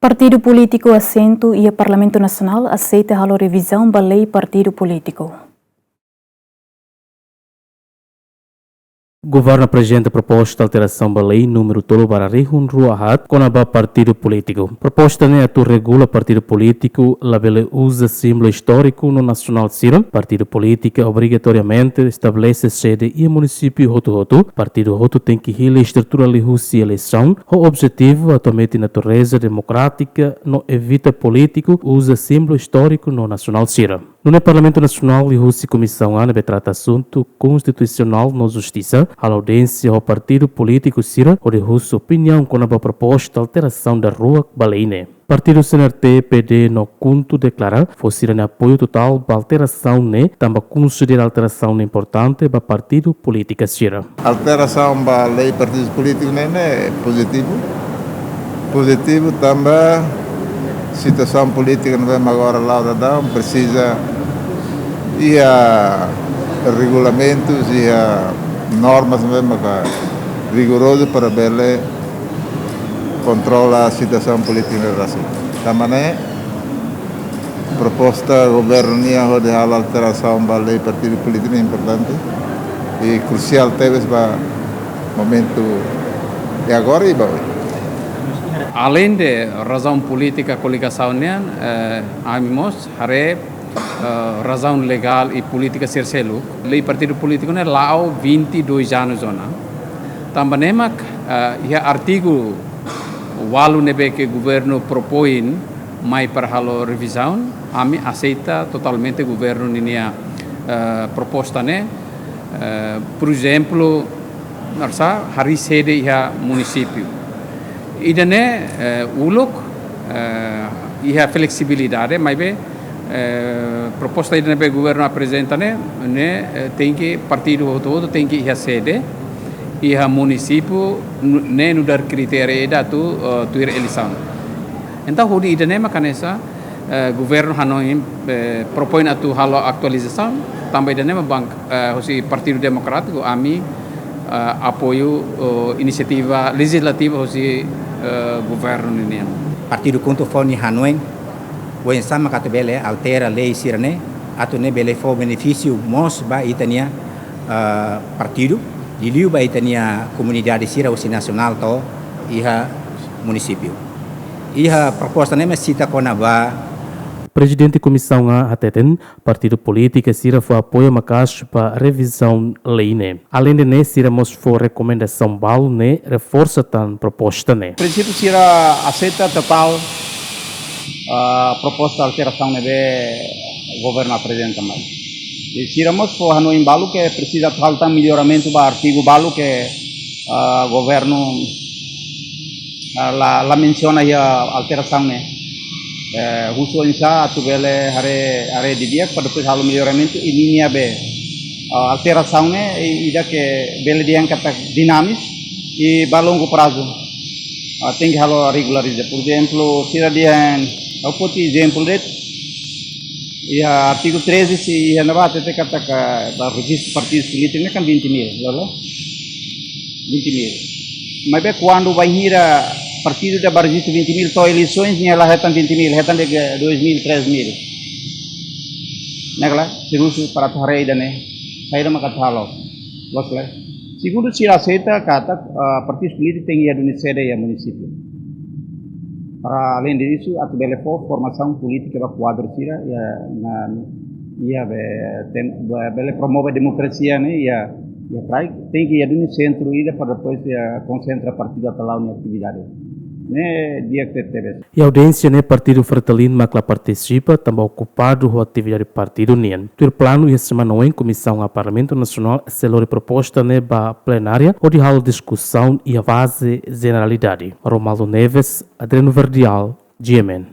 Partidu Politiku asentu e Parlamentu Nasional aseita a revisaun da lei Partidu Politiku. O governo apresenta proposta de alteração da lei número 12/2021 com a Partido Politiku. Proposta né atu regula Partido Politiku, labele usa símbolo histórico no nacional Sira. Partido Politiku obrigatoriamente estabelece sede e município Hotu. Partido Hotu tem que rir a estrutura de eleição. O objetivo atualmente natureza democrática no evita político usa símbolo histórico no nacional Sira. No Parlamento Nasional, a Comissão ANB trata assunto constitucional na justiça. A audiência ao Partido Politiku Sira, onde a opinião com a proposta de alteração da rua Baleine. Partido CNRT PD no conto declara fosse em apoio total para a alteração, também considera a alteração importante para o Partido Politiku Sira. Alteração da lei Partido Político é positivo. Positivo também. Situação política não vemos agora lá precisa e a regulamentos e a normas não vemos rigoroso para ver controlar a situação política no Brasil. Também proposta do governo de a alteração da lei Partido Político é importante e crucial talvez para o momento de agora e para Além de razão política coligação amimos hare razão legal e política sercelo lei Partido Político né lá 22 anos zona também mak artigo walu nebe que governo propõe mai para halo revisaun ami aceita totalmente governo ninia proposta né por exemplo narsa hari sede ia município idane ulok ia flexibilidade mas proposta idane be governo apresenta né tem que partido todo tem que ia sede ia município né no dar critério da tu ir eleição então hudi idane makanesa governo hanoi propõe a tu halo atualização também idane bank hosi partido democrático ami apoio inisiativa legislativa hosi governo ini. Partido conto foni Hanoi, o ensama catebele altera lei sirne, atune bele for benefício mos ba itania partido, diliu ba itania comunidade sira o nacional to iha município. Iha proposta nema cita kona ba Presidente da Comissão ATETEN, Partido Político Sira foi apoio macas para revisão lei Além de Sira mos for recomendação bal reforça tan proposta Princípio Sira aceita total proposta alteração governo apresenta mais. Sira mos for Hanoi balu que precisa falta melhoramento ba artigo balu que governo la menciona a alteração Husu insya tu bele hare didiak pada hal melhoramento ini be alteraçãonya ida que bele dia kata dinamis e balongo prazo tem que halo regulariza por exemplo sira dia opoti exemplo det ya artigo 13 si hanaba tete kata ka registro partidos políticos kan 20.000 lolo 20.000 mas be quando vai hira partido da registro 20.000 to eleições tinha lá retan 20.000 retan de 2.000 3.000 negla serusu para thare idane saira maka thalo losle segundo se aceita kata partidos políticos tem ia do sede ya município para além disso a belefo formação política da quadro sira ya na ia bele promove democracia né ya tem que ir do centro ida para depois concentra partido atalão na atividade. E a audiência Partido Fratalino Macla participa, também ocupado com a atividade do partido NIAN. O plano e a semana em comissão ao Parlamento Nacional selou proposta para plenária, onde há discussão e a base generalidade. Romaldo Neves, Adriano Verdial, GMN.